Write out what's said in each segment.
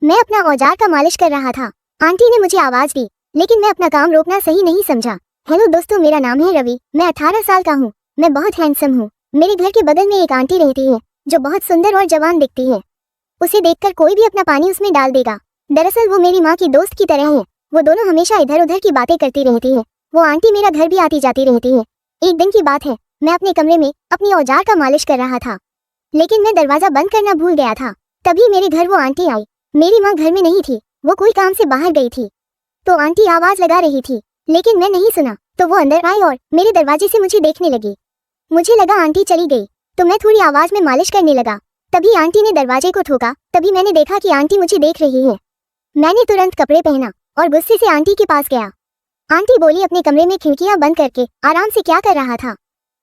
मैं अपना औजार का मालिश कर रहा था। आंटी ने मुझे आवाज दी, लेकिन मैं अपना काम रोकना सही नहीं समझा। हेलो दोस्तों, मेरा नाम है रवि। मैं 18 साल का हूँ। मैं बहुत हैंडसम हूँ। मेरे घर के बगल में एक आंटी रहती है जो बहुत सुंदर और जवान दिखती है। उसे देखकर कोई भी अपना पानी उसमें डाल देगा। दरअसल वो मेरी माँ की दोस्त की तरह है। वो दोनों हमेशा इधर उधर की बातें करती रहती है। वो आंटी मेरा घर भी आती जाती रहती है। एक दिन की बात है, मैं अपने कमरे में अपनी औजार का मालिश कर रहा था, लेकिन मैं दरवाजा बंद करना भूल गया था। तभी मेरे घर वो आंटी आई। मेरी माँ घर में नहीं थी, वो कोई काम से बाहर गई थी। तो आंटी आवाज लगा रही थी, लेकिन मैं नहीं सुना। तो वो अंदर आई और मेरे दरवाजे से मुझे देखने लगी। मुझे लगा आंटी चली गई, तो मैं थोड़ी आवाज में मालिश करने लगा। तभी आंटी ने दरवाजे को ठोका। तभी मैंने देखा कि आंटी मुझे देख रही है। मैंने तुरंत कपड़े पहना और गुस्से से आंटी के पास गया। आंटी बोली, अपने कमरे में खिड़कियां बंद करके आराम से क्या कर रहा था?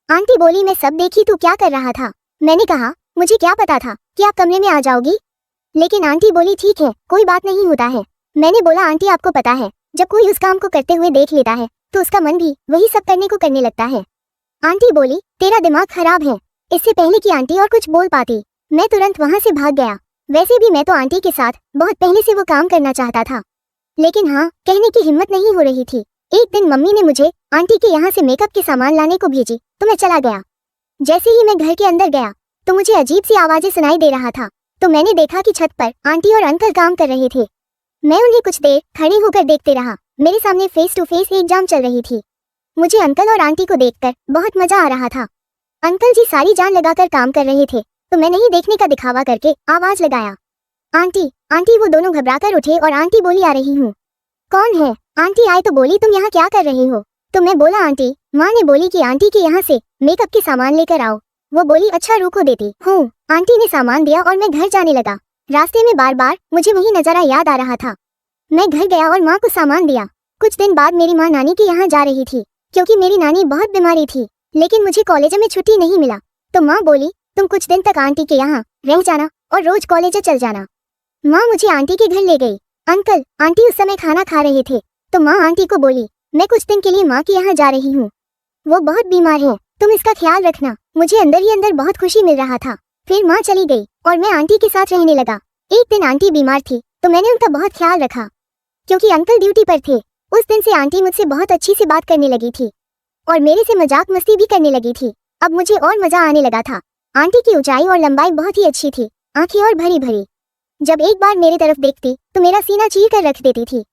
आंटी बोली, मैं सब देखी, तू क्या कर रहा था? मैंने कहा, मुझे क्या पता था कि आप कमरे में आ जाओगी। लेकिन आंटी बोली, ठीक है, कोई बात नहीं होता है। मैंने बोला, आंटी आपको पता है, जब कोई उस काम को करते हुए देख लेता है तो उसका मन भी वही सब करने को करने लगता है। आंटी बोली, तेरा दिमाग खराब है। इससे पहले कि आंटी और कुछ बोल पाती, मैं तुरंत वहां से भाग गया। वैसे भी मैं तो आंटी के साथ बहुत पहले से वो काम करना चाहता था, लेकिन हाँ, कहने की हिम्मत नहीं हो रही थी। एक दिन मम्मी ने मुझे आंटी के यहाँ से मेकअप के सामान लाने को भेजी, तो मैं चला गया। जैसे ही मैं घर के अंदर गया तो मुझे अजीब सी आवाजें सुनाई दे रहा था। तो मैंने देखा कि छत पर आंटी और अंकल काम कर रहे थे। मैं उन्हें कुछ देर खड़े होकर देखते रहा। मेरे सामने फेस टू फेस एग्जाम चल रही थी। मुझे अंकल और आंटी को देखकर बहुत मजा आ रहा था। अंकल जी सारी जान लगाकर काम कर रहे थे, तो मैं नहीं देखने का दिखावा करके आवाज लगाया, आंटी आंटी। वो दोनों घबराकर उठे और आंटी बोली, आ रही हूँ। कौन है? आंटी आए तो बोली, तुम यहाँ क्या कर रहे हो? तो मैं बोला, आंटी, माँ ने बोली कि आंटी के यहाँ से मेकअप के सामान लेकर आओ। वो बोली, अच्छा रुको, देती हूँ। आंटी ने सामान दिया और मैं घर जाने लगा। रास्ते में बार बार मुझे वही नजारा याद आ रहा था। मैं घर गया और माँ को सामान दिया। कुछ दिन बाद मेरी माँ नानी के यहाँ जा रही थी, क्योंकि मेरी नानी बहुत बीमारी थी। लेकिन मुझे कॉलेज में छुट्टी नहीं मिला, तो माँ बोली, तुम कुछ दिन तक आंटी के यहाँ रह जाना और रोज कॉलेज चल जाना। माँ मुझे आंटी के घर ले गई। अंकल आंटी उस समय खाना खा रहे थे, तो माँ आंटी को बोली, मैं कुछ दिन के लिए माँ के यहाँ जा रही हूँ, वो बहुत बीमार है, तुम इसका ख्याल रखना। मुझे अंदर ही अंदर बहुत खुशी मिल रहा था। फिर माँ चली गई और मैं आंटी के साथ रहने लगा। एक दिन आंटी बीमार थी, तो मैंने उनका बहुत ख्याल रखा, क्योंकि अंकल ड्यूटी पर थे। उस दिन से आंटी मुझसे बहुत अच्छी से बात करने लगी थी और मेरे से मजाक मस्ती भी करने लगी थी। अब मुझे और मजा आने लगा था। आंटी की ऊंचाई और लंबाई बहुत ही अच्छी थी, आंखें और भरी भरी। जब एक बार मेरी तरफ देखती तो मेरा सीना चीर कर रख देती थी।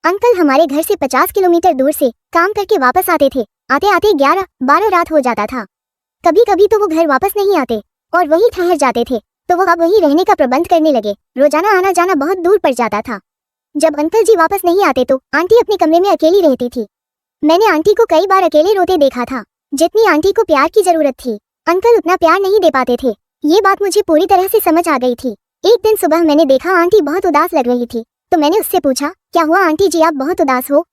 अंकल हमारे घर से 50 किलोमीटर दूर से काम करके वापस आते थे। आते आते 11-12 रात हो जाता था। कभी कभी तो वो घर वापस नहीं आते और वहीं ठहर जाते थे, तो वो अब वहीं रहने का प्रबंध करने लगे। रोजाना आना जाना बहुत दूर पड़ जाता था। जब अंकल जी वापस नहीं आते तो आंटी अपने कमरे में अकेली रहती थी। मैंने आंटी को कई बार अकेले रोते देखा था। जितनी आंटी को प्यार की जरूरत थी, अंकल उतना प्यार नहीं दे पाते थे। ये बात मुझे पूरी तरह से समझ आ गई थी। एक दिन सुबह मैंने देखा आंटी बहुत उदास लग रही थी, तो मैंने उससे पूछा, क्या हुआ आंटी जी, आप बहुत उदास हो?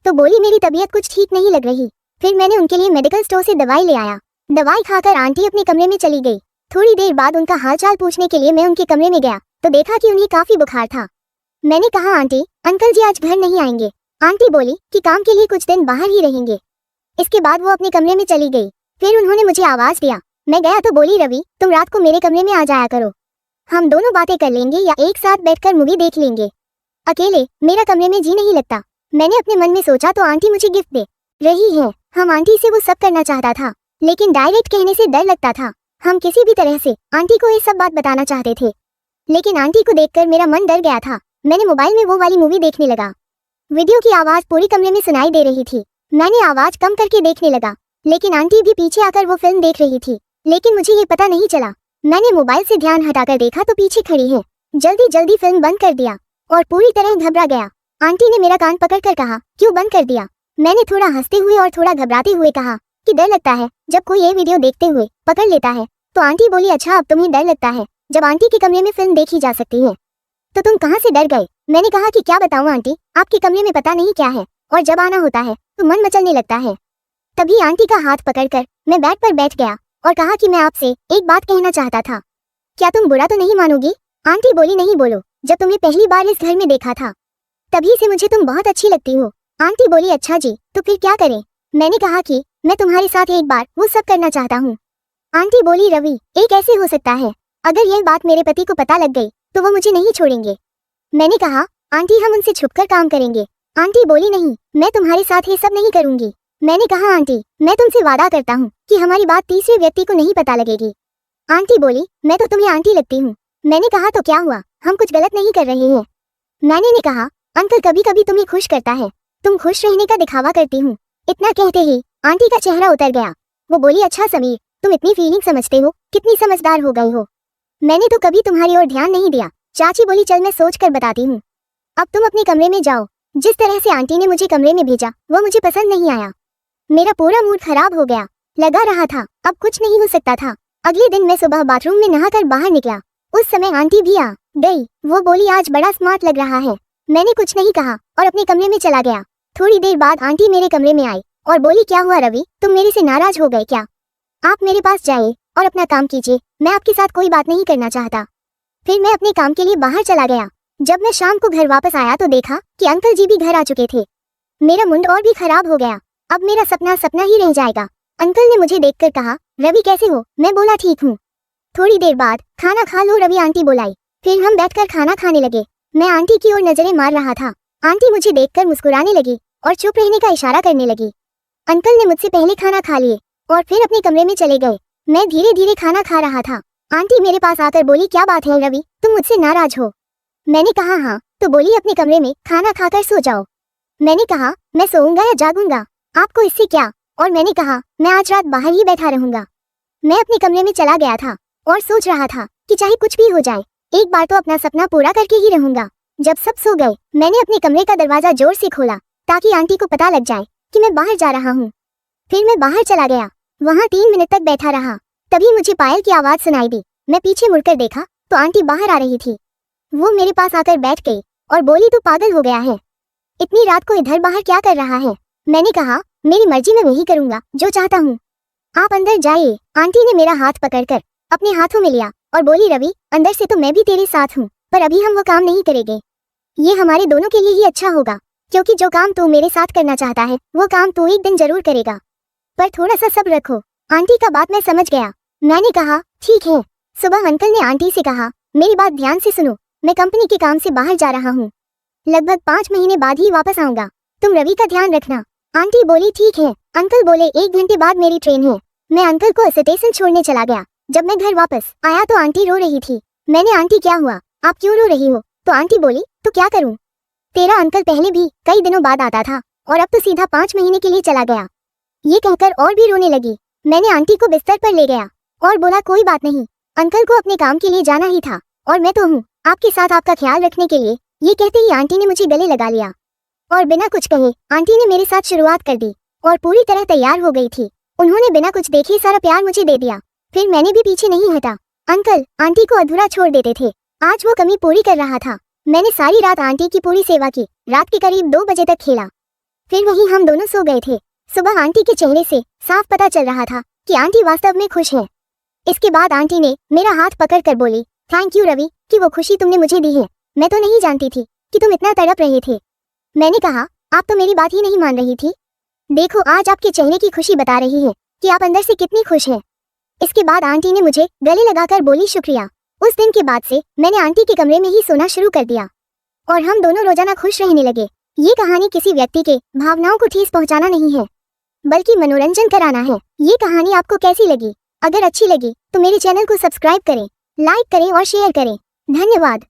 तो बोली, मेरी तबीयत कुछ ठीक नहीं लग रही। फिर मैंने उनके लिए मेडिकल स्टोर से दवाई ले आया। दवाई खाकर आंटी अपने कमरे में चली गई। थोड़ी देर बाद उनका हालचाल पूछने के लिए मैं उनके कमरे में गया, तो देखा कि उन्हें काफी बुखार था। मैंने कहा, आंटी अंकल जी आज घर नहीं आएंगे। आंटी बोली कि काम के लिए कुछ दिन बाहर ही रहेंगे। इसके बाद वो अपने कमरे में चली गई। फिर उन्होंने मुझे आवाज दिया। मैं गया तो बोली, रवि तुम रात को मेरे कमरे में आ जाया करो, हम दोनों बातें कर लेंगे या एक साथ बैठकर मूवी देख लेंगे। अकेले मेरा कमरे में जी नहीं लगता। मैंने अपने मन में सोचा, तो आंटी मुझे गिफ्ट दे रही है। हम आंटी से वो सब करना चाहता था, लेकिन डायरेक्ट कहने से डर लगता था। हम किसी भी तरह से आंटी को ये सब बात बताना चाहते थे, लेकिन आंटी को देखकर मेरा मन डर गया था। मैंने मोबाइल में वो वाली मूवी देखने लगा। वीडियो की आवाज पूरी कमरे में सुनाई दे रही थी। मैंने आवाज कम करके देखने लगा, लेकिन आंटी भी पीछे आकर वो फिल्म देख रही थी, लेकिन मुझे ये पता नहीं चला। मैंने मोबाइल से ध्यान हटाकर देखा तो पीछे खड़ी है। जल्दी जल्दी फिल्म बंद कर दिया और पूरी तरह घबरा गया। आंटी ने मेरा कान पकड़कर कहा, क्यों बंद कर दिया? मैंने थोड़ा हंसते हुए और थोड़ा घबराते हुए कहा कि डर लगता है जब कोई ये वीडियो देखते हुए पकड़ लेता है। तो आंटी बोली, अच्छा अब तुम्हें डर लगता है जब आंटी के कमरे में फिल्म देखी जा सकती है, तो तुम कहाँ से डर गए? मैंने कहा कि क्या बताऊँ आंटी, आपके कमरे में पता नहीं क्या है, और जब आना होता है तो मन मचलने लगता है। तभी आंटी का हाथ पकड़कर मैं बेड पर बैठ गया और कहा कि मैं आपसे एक बात कहना चाहता था, क्या तुम बुरा तो नहीं मानोगी? आंटी बोली, नहीं बोलो, जब तुम्हें पहली बार इस घर में देखा था तभी से मुझे तुम बहुत अच्छी लगती हो। आंटी बोली, अच्छा जी, तो फिर क्या करें? मैंने कहा कि मैं तुम्हारे साथ एक बार वो सब करना चाहता हूँ। आंटी बोली, रवि ये कैसे हो सकता है? अगर यह बात मेरे पति को पता लग गई तो वो मुझे नहीं छोड़ेंगे। मैंने कहा, आंटी हम उनसे छुपकर काम करेंगे। आंटी बोली, नहीं, मैं तुम्हारे साथ ये सब नहीं करूंगी। मैंने कहा, आंटी मैं तुमसे वादा करता हूँ कि हमारी बात तीसरे व्यक्ति को नहीं पता लगेगी। आंटी बोली, मैं तो तुम्हें आंटी लगती हूँ। मैंने कहा, तो क्या हुआ, हम कुछ गलत नहीं कर रहे हैं। मैंने ने कहा, अंकल कभी कभी तुम्हें खुश करता है, तुम खुश रहने का दिखावा करती हूँ। इतना कहते ही आंटी का चेहरा उतर गया। वो बोली, अच्छा समीर, तुम इतनी फीलिंग समझते हो, कितनी समझदार हो गई हो। मैंने तो कभी तुम्हारी ओर ध्यान नहीं दिया। चाची बोली, चल मैं सोच कर बताती हूँ। अब तुम अपने कमरे में जाओ। जिस तरह से आंटी ने मुझे कमरे में भेजा वो मुझे पसंद नहीं आया। मेरा पूरा मूड खराब हो गया। लगा रहा था अब कुछ नहीं हो सकता था। अगले दिन मैं सुबह बाथरूम में नहाकर बाहर निकला। उस समय आंटी भी आ गई। वो बोली, आज बड़ा स्मार्ट लग रहा है। मैंने कुछ नहीं कहा और अपने कमरे में चला गया। थोड़ी देर बाद आंटी मेरे कमरे में आई और बोली, क्या हुआ रवि, तुम मेरे से नाराज हो गए क्या? आप मेरे पास जाइए और अपना काम कीजिए, मैं आपके साथ कोई बात नहीं करना चाहता। फिर मैं अपने काम के लिए बाहर चला गया। जब मैं शाम को घर वापस आया तो देखा कि अंकल जी भी घर आ चुके थे। मेरा मूड और भी खराब हो गया। अब मेरा सपना सपना ही रह जाएगा। अंकल ने मुझे देखकर कहा, रवि कैसे हो? मैं बोला, ठीक हूँ। थोड़ी देर बाद, खाना खा लो रवि, आंटी बुलाई। फिर हम बैठकर खाना खाने लगे। मैं आंटी की ओर नजरें मार रहा था। आंटी मुझे देखकर मुस्कुराने लगी और चुप रहने का इशारा करने लगी। अंकल ने मुझसे पहले खाना खा लिए और फिर अपने कमरे में चले गए। मैं धीरे धीरे खाना खा रहा था। आंटी मेरे पास आकर बोली, क्या बात है रवि, तुम मुझसे नाराज हो? मैंने कहा, हाँ। तो बोली, अपने कमरे में खाना खाकर सो जाओ। मैंने कहा, मैं सोऊंगा या जागूंगा, आपको इससे क्या? और मैंने कहा, मैं आज रात बाहर ही बैठा रहूंगा। मैं अपने कमरे में चला गया था और सोच रहा था कि चाहे कुछ भी हो जाए, एक बार तो अपना सपना पूरा करके ही रहूंगा। जब सब सो गए, मैंने अपने कमरे का दरवाजा जोर से खोला ताकि आंटी को पता लग जाए कि मैं बाहर जा रहा हूँ। फिर मैं बाहर चला गया। वहाँ 3 मिनट तक बैठा रहा। तभी मुझे पायल की आवाज सुनाई दी। मैं पीछे मुड़कर देखा तो आंटी बाहर आ रही थी। वो मेरे पास आकर बैठ गई और बोली, तू पागल हो गया है, इतनी रात को इधर बाहर क्या कर रहा है? मैंने कहा, मेरी मर्जी, मैं वही करूंगा जो चाहता हूँ, आप अंदर जाइए। आंटी ने मेरा हाथ पकड़कर अपने हाथों में लिया और बोली, रवि अंदर से तो मैं भी तेरे साथ हूँ, पर अभी हम वो काम नहीं करेंगे। ये हमारे दोनों के लिए ही अच्छा होगा, क्योंकि जो काम तू मेरे साथ करना चाहता है वो काम तू एक दिन जरूर करेगा, पर थोड़ा सा सब्र रखो। आंटी का बात मैं समझ गया। मैंने कहा, ठीक है। सुबह अंकल ने आंटी से कहा, मेरी बात ध्यान से सुनो, मैं कंपनी के काम से बाहर जा रहा हूँ, लगभग 5 महीने बाद ही वापस आऊंगा, तुम रवि का ध्यान रखना। आंटी बोली, ठीक है। अंकल बोले, 1 घंटे बाद मेरी ट्रेन है। मैं अंकल को स्टेशन छोड़ने चला गया। जब मैं घर वापस आया तो आंटी रो रही थी। मैंने, आंटी क्या हुआ, आप क्यों रो रही हो? तो आंटी बोली, तो क्या करूं, तेरा अंकल पहले भी कई दिनों बाद आता था और अब तो सीधा 5 महीने के लिए चला गया। ये कहकर और भी रोने लगी। मैंने आंटी को बिस्तर पर ले गया और बोला, कोई बात नहीं, अंकल को अपने काम के लिए जाना ही था और मैं तो हूँ आपके साथ आपका ख्याल रखने के लिए। ये कहते ही आंटी ने मुझे गले लगा लिया और बिना कुछ कहे आंटी ने मेरे साथ शुरुआत कर दी और पूरी तरह तैयार हो गई थी। उन्होंने बिना कुछ देखे सारा प्यार मुझे दे दिया। फिर मैंने भी पीछे नहीं हटा। अंकल आंटी को अधूरा छोड़ देते थे, आज वो कमी पूरी कर रहा था। मैंने सारी रात आंटी की पूरी सेवा की। रात के करीब 2 बजे तक खेला, फिर वहीं हम दोनों सो गए थे। सुबह आंटी के चेहरे से साफ पता चल रहा था कि आंटी वास्तव में खुश है। इसके बाद आंटी ने मेरा हाथ पकड़कर बोली, थैंक यू रवि कि वो खुशी तुमने मुझे दी है। मैं तो नहीं जानती थी कि तुम इतना तड़प रहे थे। मैंने कहा, आप तो मेरी बात ही नहीं मान रही थी। देखो आज आपके चेहरे की खुशी बता रही है कि आप अंदर से कितनी खुश हैं। इसके बाद आंटी ने मुझे गले लगाकर बोली, शुक्रिया। उस दिन के बाद से मैंने आंटी के कमरे में ही सोना शुरू कर दिया और हम दोनों रोजाना खुश रहने लगे। ये कहानी किसी व्यक्ति के भावनाओं को ठेस पहुंचाना नहीं है, बल्कि मनोरंजन कराना है। ये कहानी आपको कैसी लगी? अगर अच्छी लगी तो मेरे चैनल को सब्सक्राइब करें, लाइक करें और शेयर करें। धन्यवाद।